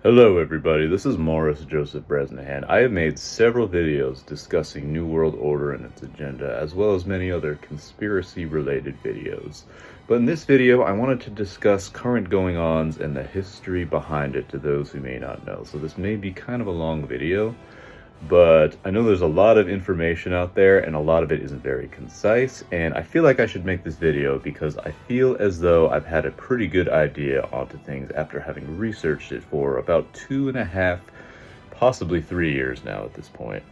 Hello everybody, this is Morris Joseph Bresnahan. I have made several videos discussing New World Order and its agenda, as well as many other conspiracy-related videos. But in this video, I wanted to discuss current going-ons and the history behind it to those who may not know. So this may be kind of a long video, but I know there's a lot of information out there and a lot of it isn't very concise, and I feel like I should make this video because I feel as though I've had a pretty good idea onto things after having researched it for about 2.5, possibly 3 years now at this point.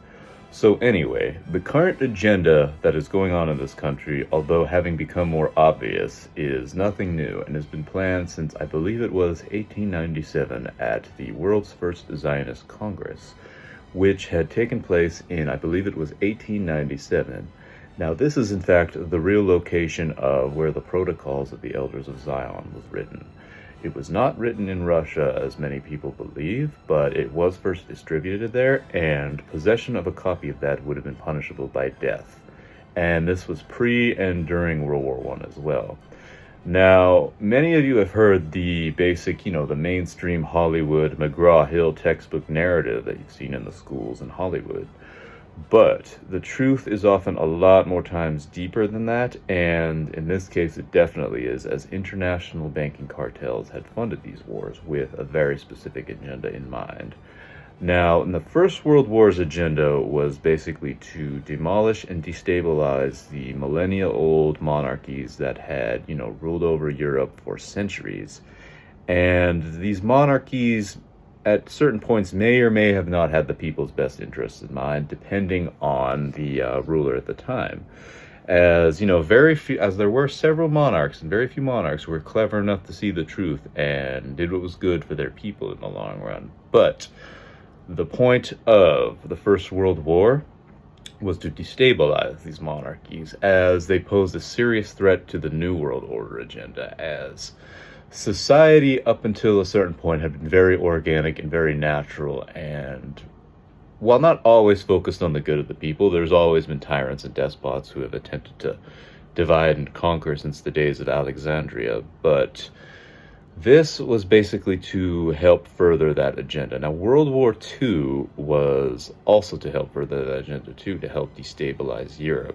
So anyway, the current agenda that is going on in this country, although having become more obvious, is nothing new and has been planned since I believe it was 1897 at the world's first Zionist Congress, which had taken place in, I believe it was 1897. Now, this is in fact the real location of where the Protocols of the Elders of Zion was written. It was not written in Russia, as many people believe, but it was first distributed there, and possession of a copy of that would have been punishable by death. And this was pre and during World War I as well. Now, many of you have heard the basic, the mainstream Hollywood McGraw-Hill textbook narrative that you've seen in the schools in Hollywood. But the truth is often a lot more times deeper than that, and in this case it definitely is, as international banking cartels had funded these wars with a very specific agenda in mind. Now, in the First World War's agenda was basically to demolish and destabilize the millennia-old monarchies that had, ruled over Europe for centuries. And these monarchies, at certain points, may or may have not had the people's best interests in mind, depending on the ruler at the time. As there were several monarchs, and very few monarchs were clever enough to see the truth and did what was good for their people in the long run. But the point of the First World War was to destabilize these monarchies, as they posed a serious threat to the New World Order agenda, as society up until a certain point had been very organic and very natural, and while not always focused on the good of the people, there's always been tyrants and despots who have attempted to divide and conquer since the days of Alexandria, but this was basically to help further that agenda. Now, World War II was also to help further that agenda too, to help destabilize Europe,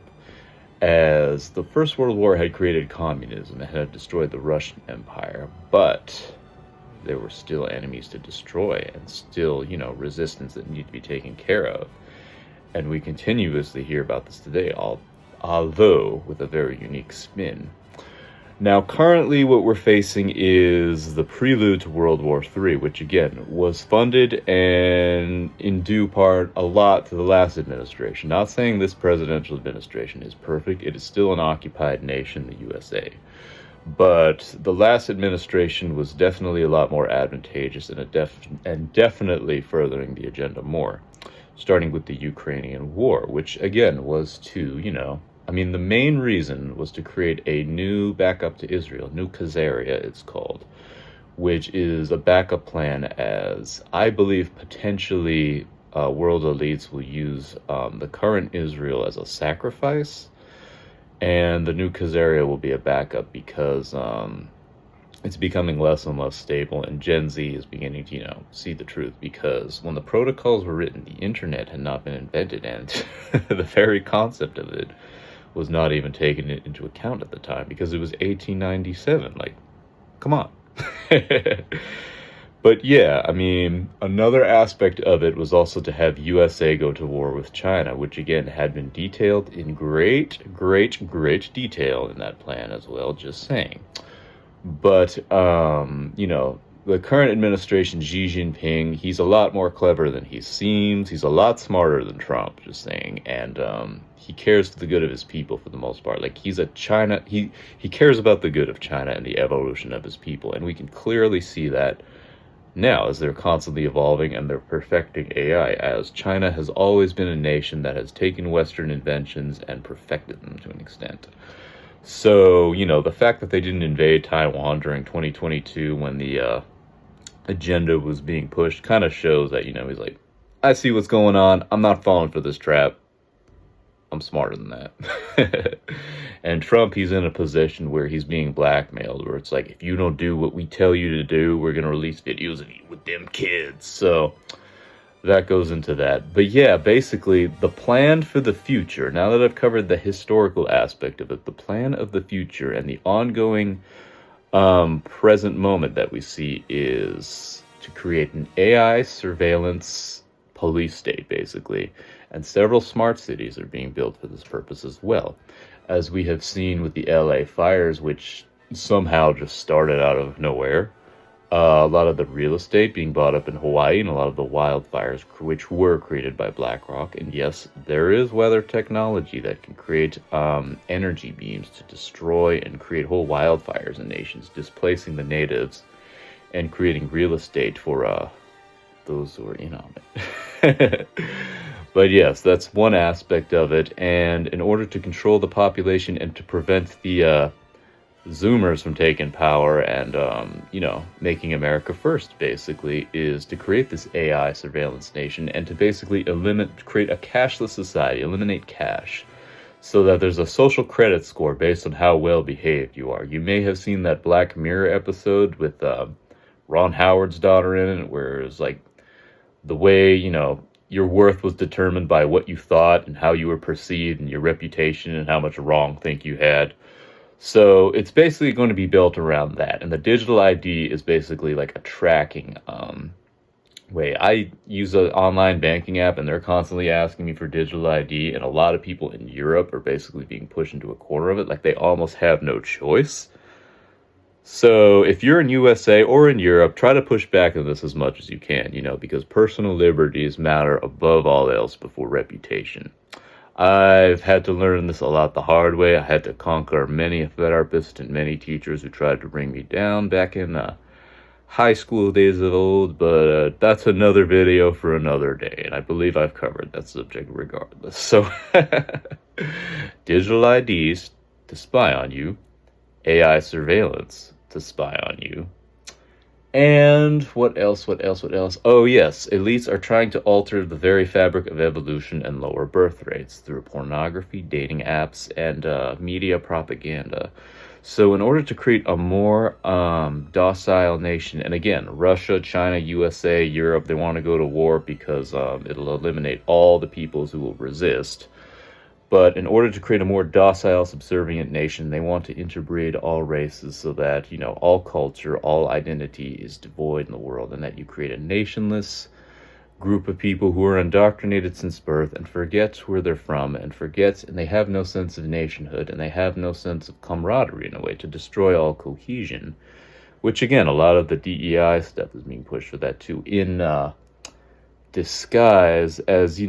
as the First World War had created communism and had destroyed the Russian Empire, but there were still enemies to destroy and still, resistance that needed to be taken care of. And we continuously hear about this today, although with a very unique spin. Now, currently what we're facing is the prelude to World War III, which again was funded and in due part a lot to the last administration. Not saying this presidential administration is perfect, it is still an occupied nation, the USA. But the last administration was definitely a lot more advantageous and definitely furthering the agenda more, starting with the Ukrainian war, which again was to, the main reason was to create a new backup to Israel, new Khazaria it's called, which is a backup plan, as I believe potentially world elites will use the current Israel as a sacrifice, and the new Khazaria will be a backup because it's becoming less and less stable, and Gen Z is beginning to, see the truth, because when the protocols were written, the internet had not been invented, and the very concept of it was not even taken into account at the time, because it was 1897. Like, come on. But yeah, another aspect of it was also to have USA go to war with China, which again had been detailed in great detail in that plan as well, just saying. But, the current administration, Xi Jinping, he's a lot more clever than he seems. He's a lot smarter than Trump, just saying. And he cares for the good of his people for the most part. Like, he cares about the good of China and the evolution of his people. And we can clearly see that now as they're constantly evolving and they're perfecting AI, as China has always been a nation that has taken Western inventions and perfected them to an extent. So, the fact that they didn't invade Taiwan during 2022 when the agenda was being pushed kind of shows that, he's like, I see what's going on. I'm not falling for this trap. I'm smarter than that. And Trump, he's in a position where he's being blackmailed, where it's like, if you don't do what we tell you to do, we're going to release videos of you with them kids. So that goes into that. But yeah, basically, the plan for the future, now that I've covered the historical aspect of it, the plan of the future and the ongoing present moment that we see is to create an AI surveillance police state, basically. And several smart cities are being built for this purpose as well, as we have seen with the LA fires, which somehow just started out of nowhere. A lot of the real estate being bought up in Hawaii, and a lot of the wildfires, which were created by BlackRock. And yes, there is weather technology that can create energy beams to destroy and create whole wildfires in nations, displacing the natives and creating real estate for those who are in on it. But yes, that's one aspect of it. And in order to control the population and to prevent the Zoomers from taking power and, making America first, basically, is to create this AI surveillance nation and to basically create a cashless society, eliminate cash, so that there's a social credit score based on how well behaved you are. You may have seen that Black Mirror episode with Ron Howard's daughter in it, where it was like the way, your worth was determined by what you thought and how you were perceived and your reputation and how much wrong think you had. So it's basically going to be built around that. And the digital ID is basically like a tracking way. I use an online banking app and they're constantly asking me for digital ID. And a lot of people in Europe are basically being pushed into a corner of it. Like they almost have no choice. So if you're in USA or in Europe, try to push back on this as much as you can, because personal liberties matter above all else before reputation. I've had to learn this a lot the hard way. I had to conquer many therapists and many teachers who tried to bring me down back in high school days of old, but that's another video for another day, and I believe I've covered that subject regardless. So, digital IDs to spy on you, AI surveillance to spy on you. And what else? Oh yes, elites are trying to alter the very fabric of evolution and lower birth rates through pornography, dating apps, and media propaganda. So in order to create a more docile nation, and again, Russia, China, USA, Europe, they want to go to war because it'll eliminate all the peoples who will resist. But in order to create a more docile, subservient nation, they want to interbreed all races so that, all culture, all identity is devoid in the world, and that you create a nationless group of people who are indoctrinated since birth and forget where they're from and they have no sense of nationhood and they have no sense of camaraderie in a way to destroy all cohesion, which again, a lot of the DEI stuff is being pushed for that too, in disguise as,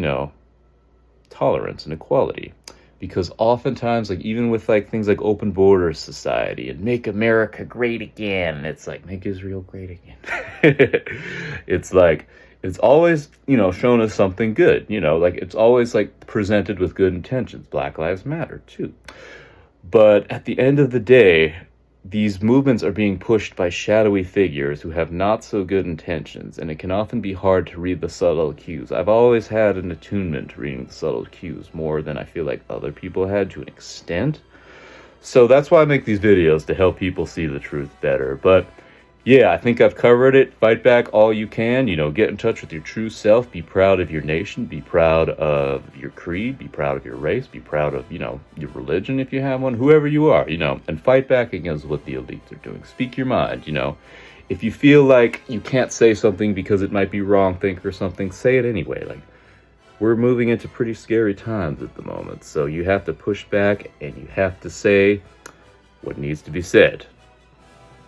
tolerance and equality. Because oftentimes, even with things like open borders society and make America great again, it's like, make Israel great again. It's like, it's always, shown as something good, it's always presented with good intentions. Black Lives Matter too. But at the end of the day, these movements are being pushed by shadowy figures who have not so good intentions, and it can often be hard to read the subtle cues. I've always had an attunement to reading the subtle cues more than I feel like other people had, to an extent. So that's why I make these videos, to help people see the truth better. But yeah, I think I've covered it. Fight back all you can, get in touch with your true self, be proud of your nation, be proud of your creed, be proud of your race, be proud of, your religion if you have one, whoever you are, and fight back against what the elites are doing. Speak your mind, If you feel like you can't say something because it might be wrong think or something, say it anyway. We're moving into pretty scary times at the moment, so you have to push back and you have to say what needs to be said.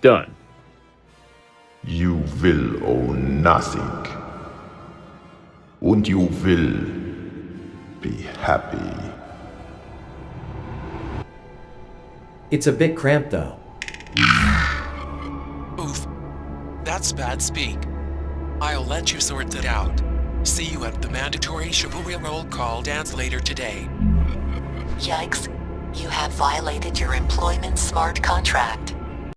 Done. You will own nothing, and you will be happy. It's a bit cramped though. Oof, that's bad speak. I'll let you sort that out. See you at the mandatory Shibuya roll call dance later today. Yikes, you have violated your employment smart contract.